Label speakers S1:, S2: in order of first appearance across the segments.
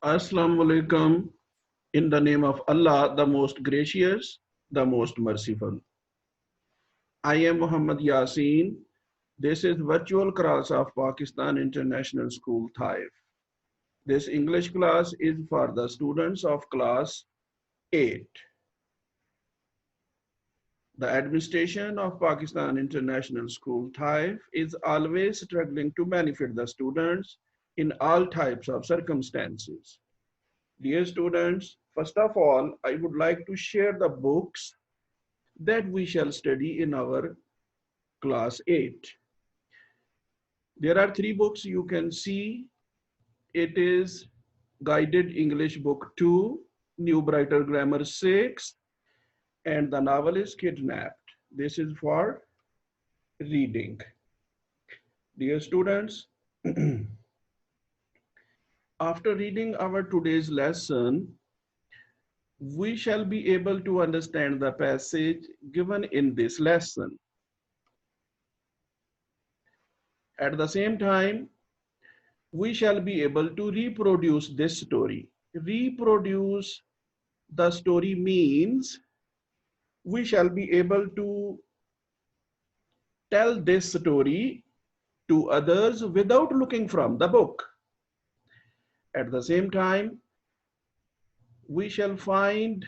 S1: Assalamu alaikum. In the name of Allah, the most gracious, the most merciful. I am Muhammad Yasin. This is virtual class of Pakistan International School, Thaif. This English class is for the students of class 8. The administration of Pakistan International School, Thaif is always struggling to benefit the students in all types of circumstances. Dear students, first of all, I would like to share the books that we shall study in our class 8. There are 3 books you can see. It is Guided English Book 2, New Brighter Grammar 6, and the novel is Kidnapped. This is for reading. Dear students, after reading our today's lesson, we shall be able to understand the passage given in this lesson. At the same time, we shall be able to reproduce this story. Reproduce the story means we shall be able to tell this story to others without looking from the book. At the same time, we shall find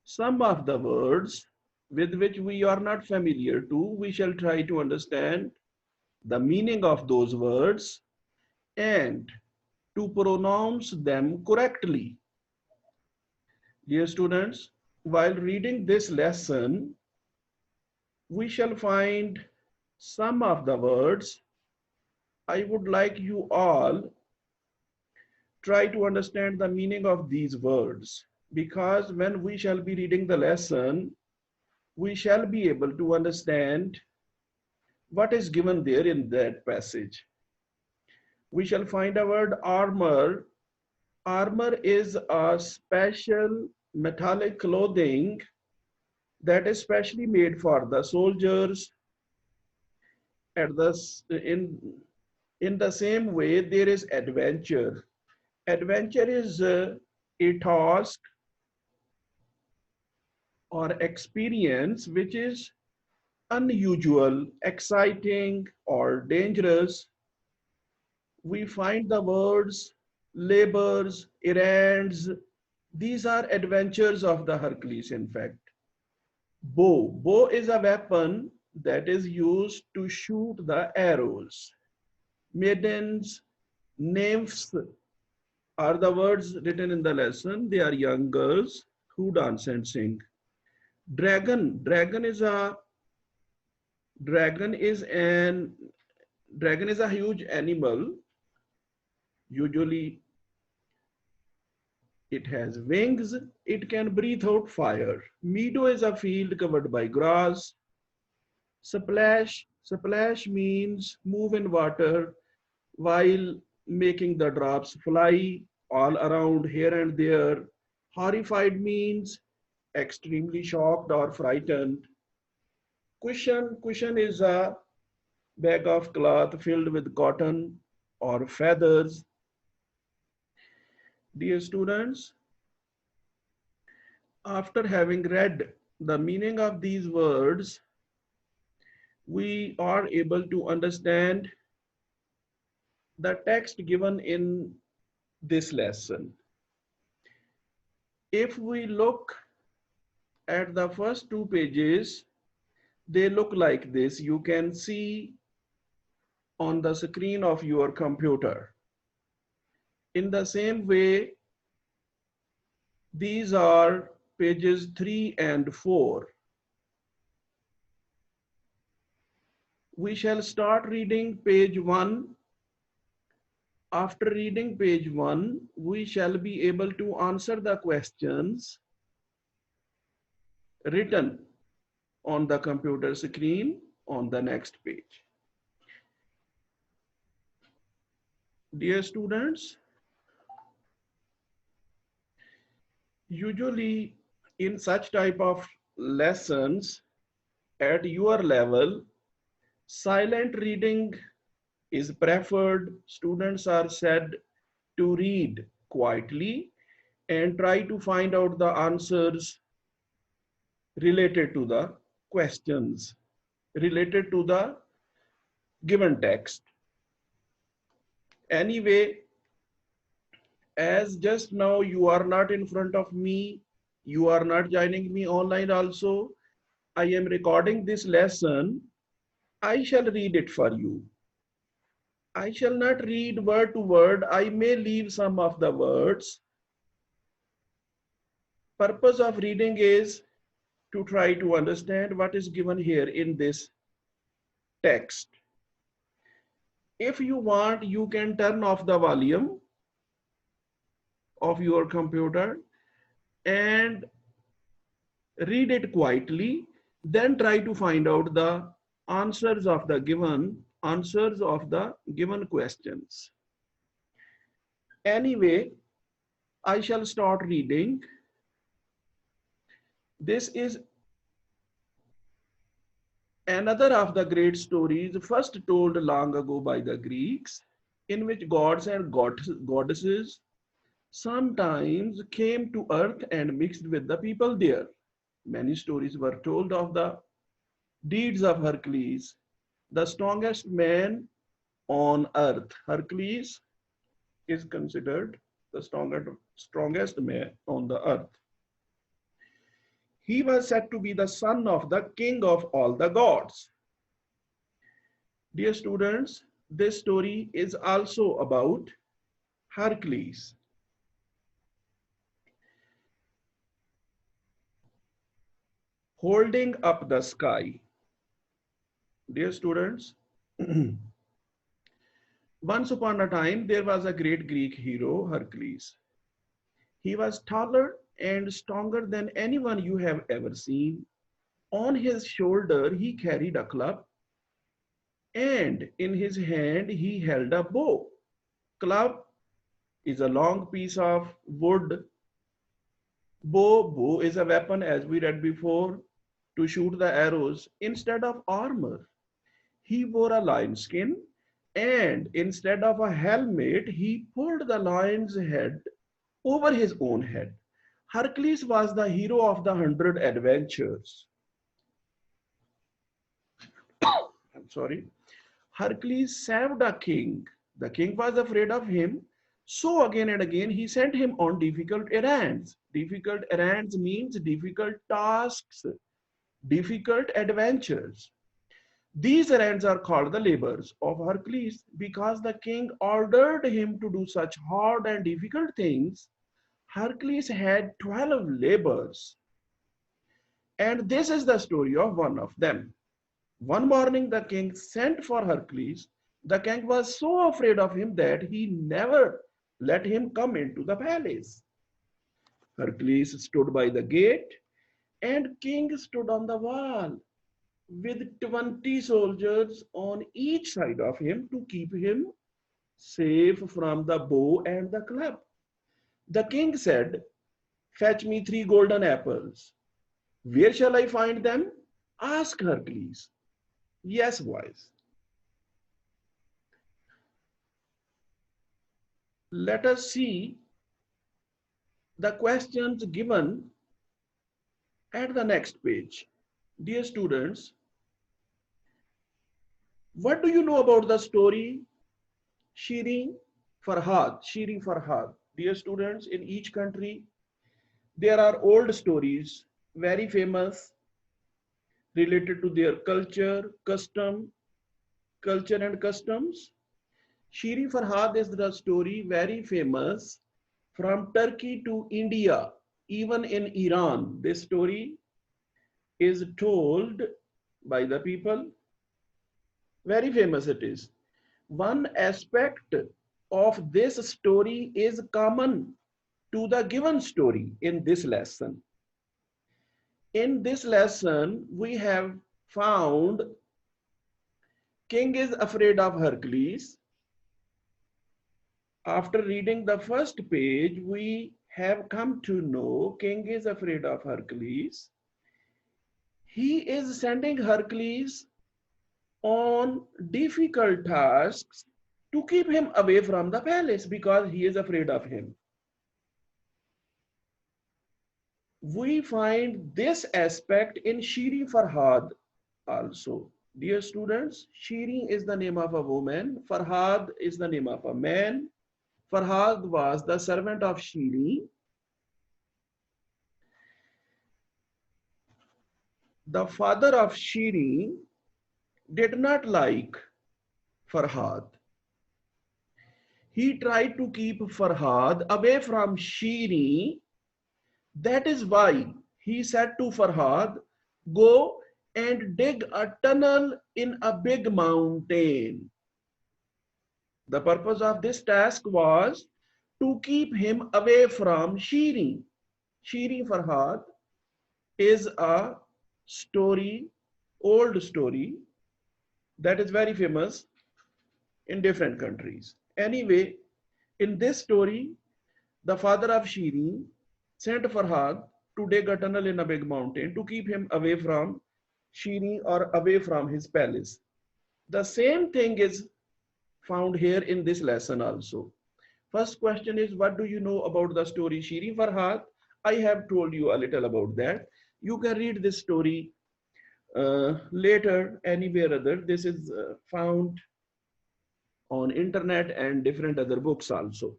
S1: some of the words with which we are not familiar to. We shall try to understand the meaning of those words and to pronounce them correctly. Dear students, while reading this lesson, we shall find some of the words. I would like you all try to understand the meaning of these words, because when we shall be reading the lesson, we shall be able to understand what is given there in that passage. We shall find a word armor. Armor is a special metallic clothing that is specially made for the soldiers. At the in the same way, there is adventure. Adventure is a task or experience which is unusual, exciting, or dangerous. We find the words labors, errands. These are adventures of the Hercules, in fact. Bow. Bow is a weapon that is used to shoot the arrows. Maidens, nymphs are the words written in the lesson. They are young girls who dance and sing. Dragon. Dragon is an dragon is a huge animal. Usually it has wings. It can breathe out fire. Meadow is a field covered by grass. Splash. Splash means move in water while making the drops fly all around here and there. Horrified means extremely shocked or frightened. Cushion. Cushion is a bag of cloth filled with cotton or feathers. Dear students, after having read the meaning of these words, we are able to understand the text given in this lesson. If we look at the first 2 pages, they look like this. You can see on the screen of your computer. In the same way, these are pages 3 and 4. We shall start reading page 1. After reading page 1, we shall be able to answer the questions written on the computer screen on the next page. Dear students, usually in such type of lessons at your level, silent reading is preferred. Students are said to read quietly and try to find out the answers related to the questions, related to the given text. Anyway, as just now you are not in front of me, you are not joining me online also, I am recording this lesson. I shall read it for you. I shall not read word to word. I may leave some of the words. Purpose of reading is to try to understand what is given here in this text. If you want, you can turn off the volume of your computer and read it quietly, then try to find out the answers of the given questions. Anyway, I shall start reading. This is another of the great stories first told long ago by the Greeks, in which gods and goddesses sometimes came to earth and mixed with the people there. Many stories were told of the deeds of Hercules, the strongest man on earth. Hercules is considered the strongest man on the earth. He was said to be the son of the king of all the gods. Dear students, this story is also about Hercules. Holding up the sky. Dear students, once upon a time there was a great Greek hero, Hercules. He was taller and stronger than anyone you have ever seen. On his shoulder he carried a club, and in his hand he held a bow. Club is a long piece of wood. Bow is a weapon, as we read before, to shoot the arrows instead of armor. He wore a lion skin, and instead of a helmet, he pulled the lion's head over his own head. Hercules was the hero of the 100 adventures. I'm sorry. Hercules saved a king. The king was afraid of him. So again and again, he sent him on difficult errands. Difficult errands means difficult tasks, difficult adventures. These errands are called the labors of Hercules because the king ordered him to do such hard and difficult things. Hercules had 12 labors. And this is the story of one of them. One morning, the king sent for Hercules. The king was so afraid of him that he never let him come into the palace. Hercules stood by the gate, and king stood on the wall with 20 soldiers on each side of him to keep him safe from the bow and the club. The king said, "Fetch me 3 golden apples." "Where shall I find them?" asked Hercules. "Yes, boys. Let us see the questions given at the next page. Dear students, what do you know about the story Shirin Farhad? Shirin Farhad. Dear students, in each country, there are old stories, very famous, related to their culture and customs. Shiri Farhad is the story very famous from Turkey to India, even in Iran. This story is told by the people. Very famous it is. One aspect of this story is common to the given story in this lesson. In this lesson, we have found king is afraid of Hercules. After reading the first page, we have come to know king is afraid of Hercules. He is sending Hercules on difficult tasks to keep him away from the palace because he is afraid of him. We find this aspect in Shiri Farhad also. Dear students, Shiri is the name of a woman, Farhad is the name of a man. Farhad was the servant of Shiri. The father of Shiri did not like Farhad. He tried to keep Farhad away from Shiri. That is why he said to Farhad, go and dig a tunnel in a big mountain. The purpose of this task was to keep him away from Shiri. Shiri Farhad is a story, old story that is very famous in different countries. Anyway, in this story, the father of Shiri sent Farhad to dig a tunnel in a big mountain to keep him away from Shiri or away from his palace. The same thing is found here in this lesson also. First question is, what do you know about the story Shiri Farhad? I have told you a little about that. You can read this story later anywhere other. This is found on internet and different other books also.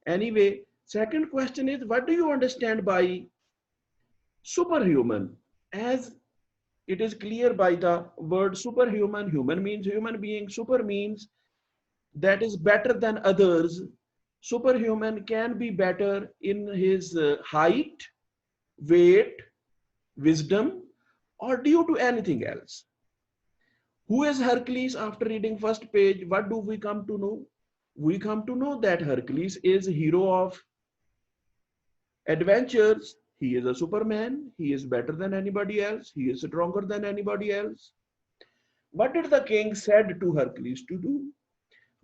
S1: Anyway, second question is, what do you understand by superhuman? As it is clear by the word superhuman, human means human being, super means that is better than others. Superhuman can be better in his height, weight, wisdom, or due to anything else. Who is Hercules? After reading first page, what do we come to know? We come to know that Hercules is hero of adventures. He is a superman. He is better than anybody else. He is stronger than anybody else. What did the king said to Hercules to do?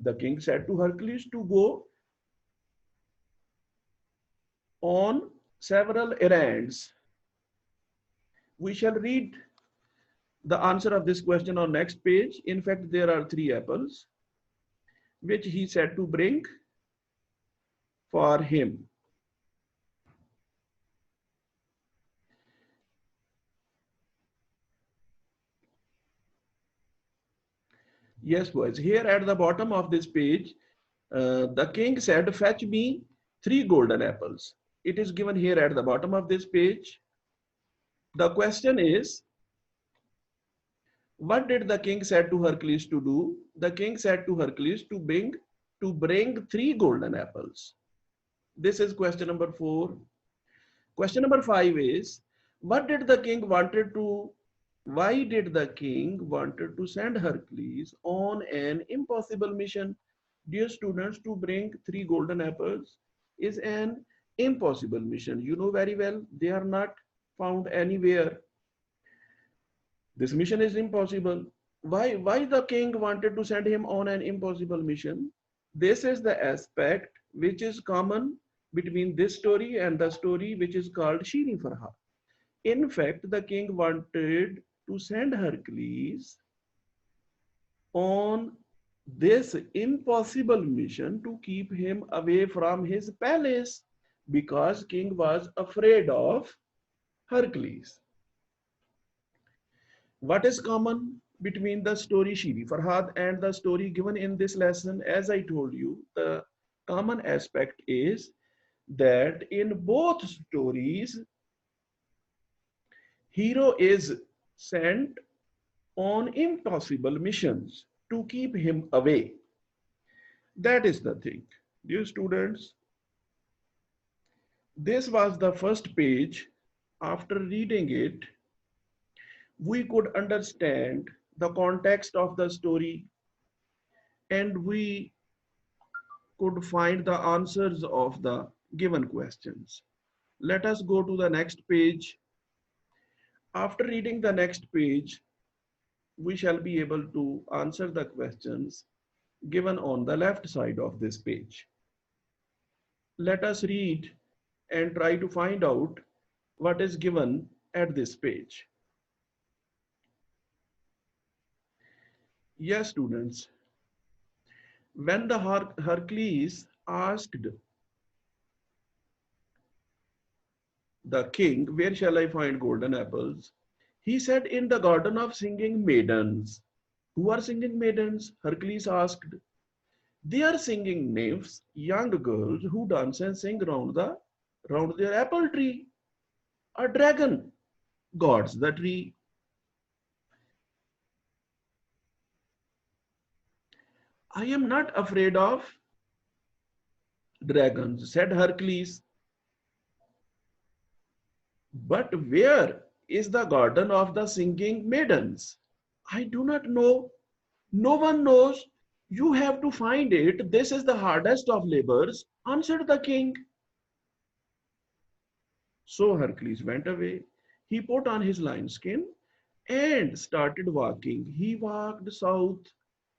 S1: The king said to Hercules to go on several errands. We shall read the answer of this question on next page. In fact, there are three apples which he said to bring for him. Yes, boys. Here at the bottom of this page, the king said, fetch me 3 golden apples. It is given here at the bottom of this page. The question is, what did the king said to Hercules to do? The king said to Hercules to bring 3 golden apples. This is question number 4. Question number 5 is, what did the king wanted to why did the king wanted to send Hercules on an impossible mission? Dear students, to bring 3 golden apples is an impossible mission. You know very well, they are not found anywhere. This mission is impossible. Why the king wanted to send him on an impossible mission? This is the aspect which is common between this story and the story which is called Shiri Farha. In fact, the king wanted to send Hercules on this impossible mission to keep him away from his palace because king was afraid of Hercules. What is common between the story Shiri Farhad and the story given in this lesson? As I told you, the common aspect is that in both stories, hero is sent on impossible missions to keep him away. That is the thing. Dear students, this was the first page. After reading it, we could understand the context of the story and we could find the answers of the given questions. Let us go to the next page. After reading the next page, we shall be able to answer the questions given on the left side of this page. Let us read and try to find out what is given at this page. Yes, students, when the Hercules asked the king, where shall I find golden apples? He said, in the garden of singing maidens. Who are singing maidens? Hercules asked. They are singing nymphs, young girls who dance and sing round their apple tree. A dragon guards the tree. I am not afraid of dragons, said Hercules. But where is the garden of the singing maidens? I do not know. No one knows. You have to find it. This is the hardest of labors, answered the king. So Hercules went away. He put on his lion skin and started walking. He walked south.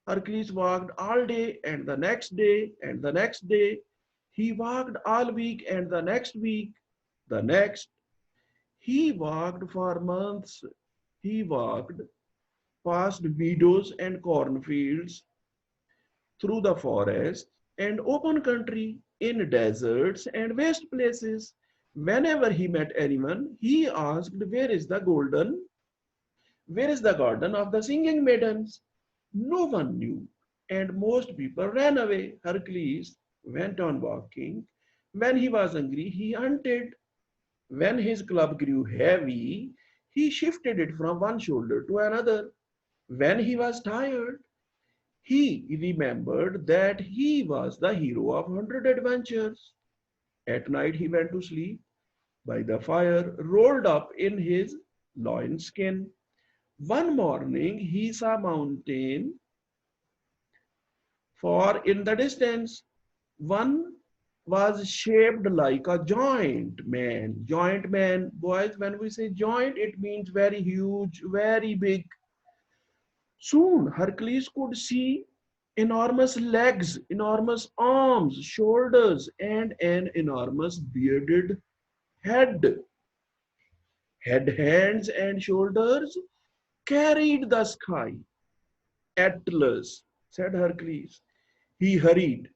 S1: Hercules walked all day and the next day and the next day. He walked all week and the next week, the next. He walked for months. He walked past meadows and cornfields, through the forest and open country, in deserts and waste places. Whenever he met anyone, he asked, where is the garden of the singing maidens? No one knew, and most people ran away. Hercules went on walking. When he was hungry, he hunted. When his club grew heavy, he shifted it from one shoulder to another. When he was tired, he remembered that he was the hero of 100 adventures. At night, he went to sleep by the fire, rolled up in his loin skin. One morning, he saw a mountain far in the distance. One was shaped like a joint man. Joint man, boys, when we say joint, it means very huge, very big. Soon Hercules could see enormous legs, enormous arms, shoulders, and an enormous bearded head. Head, hands, and shoulders carried the sky. Atlas, said Hercules. He hurried.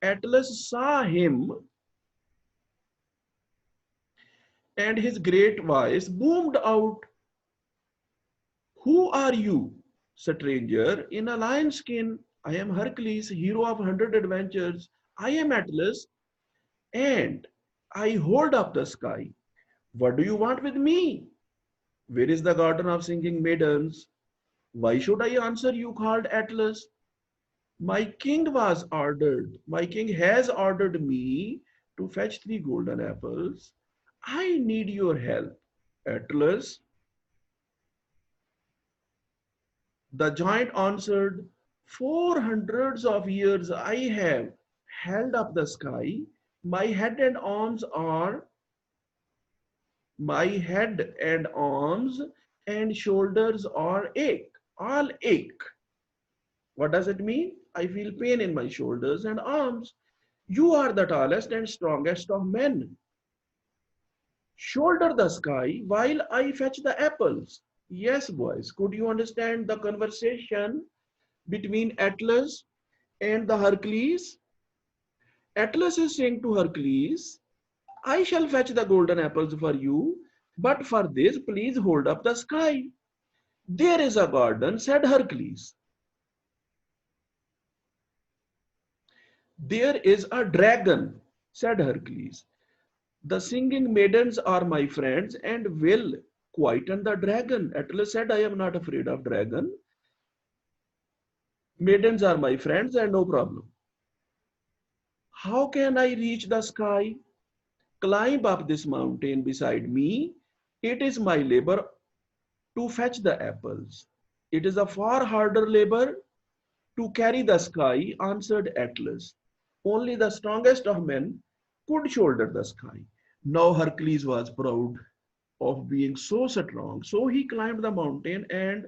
S1: Atlas saw him, and his great voice boomed out. Who are you, stranger in a lion skin? I am Hercules, hero of 100 adventures. I am Atlas, and I hold up the sky. What do you want with me? Where is the garden of singing maidens? Why should I answer you, called Atlas? My king has ordered me to fetch 3 golden apples. I need your help. Atlas, the giant answered, 400 years I have held up the sky. My head and arms are my head and arms and shoulders are ache, all ache. What does it mean? I feel pain in my shoulders and arms. You are the tallest and strongest of men. Shoulder the sky while I fetch the apples. Yes, boys, could you understand the conversation between Atlas and the Hercules? Atlas is saying to Hercules, I shall fetch the golden apples for you, but for this, please hold up the sky. There is a garden, said Hercules. There is a dragon, said Hercules. The singing maidens are my friends and will quieten the dragon. Atlas said, I am not afraid of dragon. Maidens are my friends and no problem. How can I reach the sky? Climb up this mountain beside me. It is my labor to fetch the apples. It is a far harder labor to carry the sky, answered Atlas. Only the strongest of men could shoulder the sky. Now Hercules was proud of being so strong, so he climbed the mountain and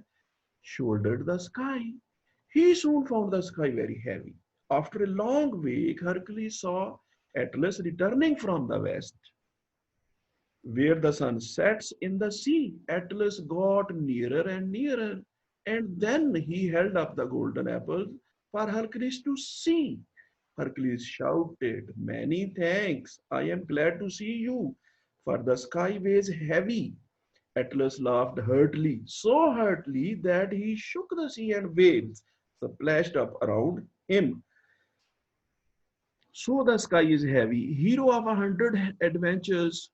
S1: shouldered the sky. He soon found the sky very heavy. After a long wait, Hercules saw Atlas returning from the west, where the sun sets in the sea. Atlas got nearer and nearer, and then he held up the golden apples for Hercules to see. Hercules shouted, Many thanks. I am glad to see you, for the sky weighs heavy. Atlas laughed heartily, so heartily that he shook the sea and waves splashed up around him. So the sky is heavy. Hero of 100 adventures,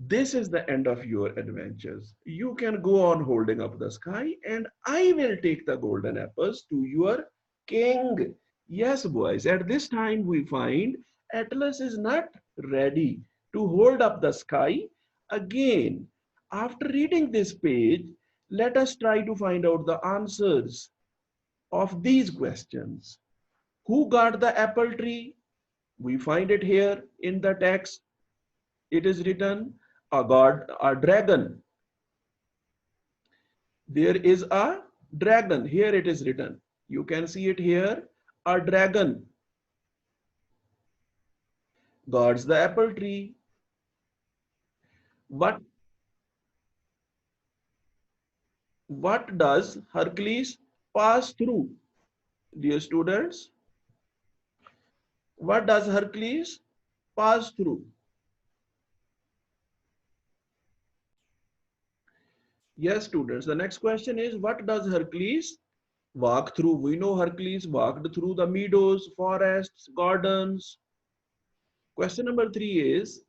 S1: this is the end of your adventures. You can go on holding up the sky, and I will take the golden apples to your king. Yes, boys, at this time we find Atlas is not ready to hold up the sky again. After reading this page, let us try to find out the answers of these questions. Who got the apple tree? We find it here in the text. It is written, a god, a dragon. There is a dragon. Here it is written. You can see it here, a dragon guards the apple tree. What, what does Hercules pass through? Dear students, what does Hercules pass through? Yes, students, the next question is, what does Hercules walk through? We know Hercules walked through the meadows, forests, gardens. Question number 3 is,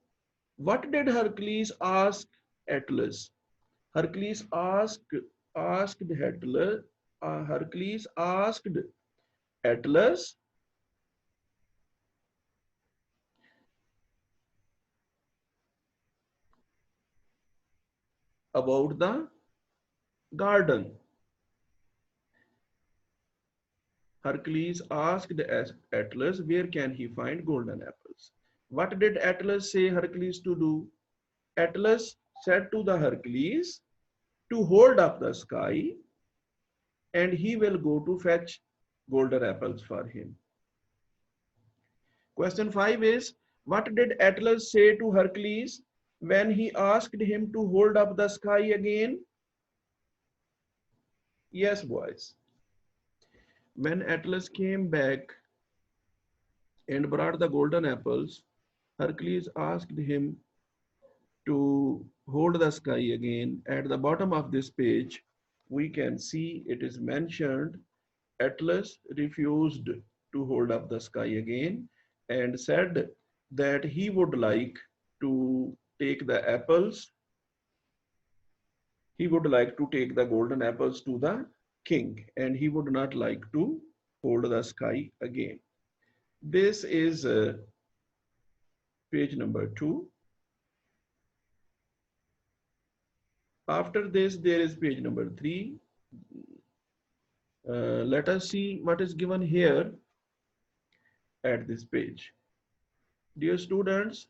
S1: what did Hercules ask Atlas? Hercules asked Atlas. Hercules asked Atlas about the garden. Hercules asked Atlas where can he find golden apples. What did Atlas say Hercules to do? Atlas said to the Hercules to hold up the sky and he will go to fetch golden apples for him. Question 5 is, what did Atlas say to Hercules when he asked him to hold up the sky again? Yes, boys. When Atlas came back and brought the golden apples, Hercules asked him to hold the sky again. At the bottom of this page, we can see it is mentioned Atlas refused to hold up the sky again and said that he would like to take the apples. He would like to take the golden apples to the king and he would not like to hold the sky again. This is page number 2. After this, there is page number 3. Let us see what is given here at this page. Dear students,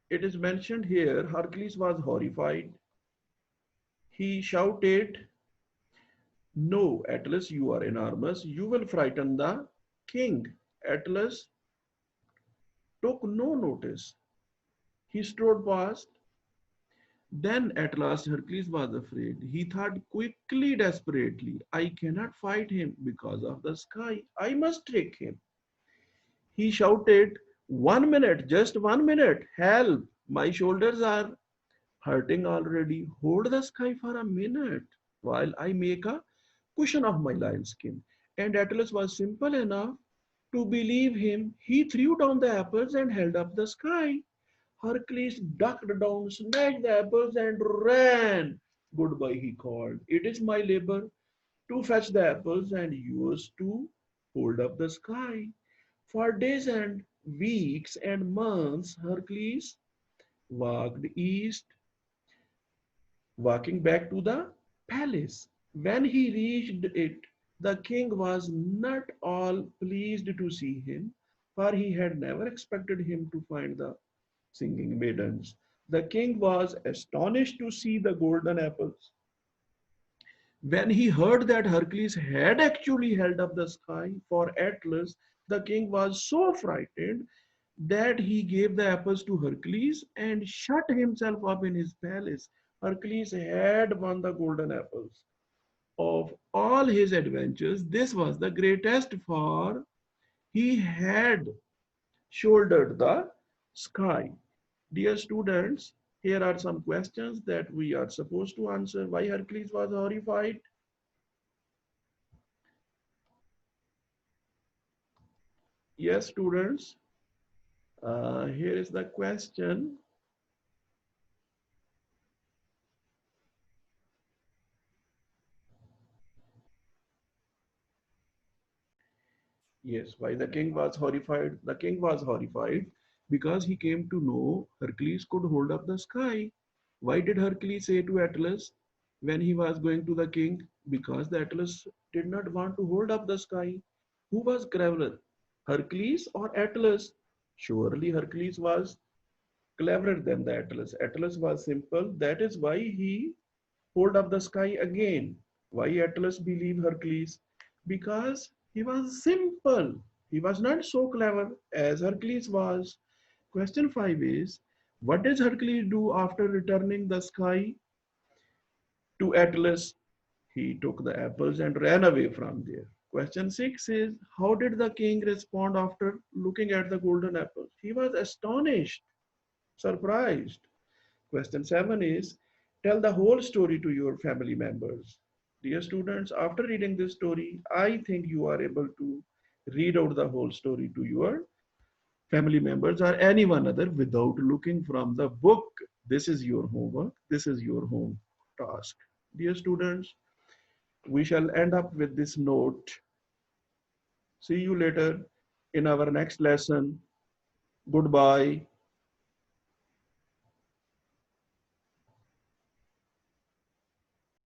S1: it is mentioned here, Hercules was horrified. He shouted, "No, Atlas, you are enormous. You will frighten the king." Atlas took no notice. He strode past. Then at last Hercules was afraid. He thought quickly, desperately, I cannot fight him because of the sky. I must trick him. He shouted, 1 minute, just 1 minute, help, my shoulders are hurting already. Hold the sky for a minute while I make a cushion of my lion skin. And Atlas was simple enough to believe him. He threw down the apples and held up the sky. Hercules ducked down, snatched the apples, and ran. Goodbye, he called. It is my labor to fetch the apples and yours to hold up the sky. For days and weeks and months, Hercules walked east, walking back to the palace. When he reached it, the king was not all pleased to see him, for he had never expected him to find the singing maidens. The king was astonished to see the golden apples. When he heard that Hercules had actually held up the sky for Atlas, the king was so frightened that he gave the apples to Hercules and shut himself up in his palace. Hercules had won the golden apples. Of all his adventures, this was the greatest, for he had shouldered the sky. Dear students, here are some questions that we are supposed to answer. Why Hercules was horrified? Yes, students. Here is the question. Yes, why the king was horrified? The king was horrified because he came to know Hercules could hold up the sky. Why did Hercules say to Atlas when he was going to the king? Because the Atlas did not want to hold up the sky. Who was cleverer, Hercules or Atlas? Surely Hercules was cleverer than the Atlas. Atlas was simple. That is why he hold up the sky again. Why Atlas believe Hercules? Because he was simple. He was not so clever as Hercules was. Question 5 is, what does Hercules do after returning the sky to Atlas? He took the apples and ran away from there. Question 6 is, how did the king respond after looking at the golden apples? He was astonished, surprised. Question 7 is, tell the whole story to your family members. Dear students, after reading this story, I think you are able to read out the whole story to your family members or anyone other without looking from the book. This is your homework. This is your home task. Dear students, we shall end up with this note. See you later in our next lesson. Goodbye.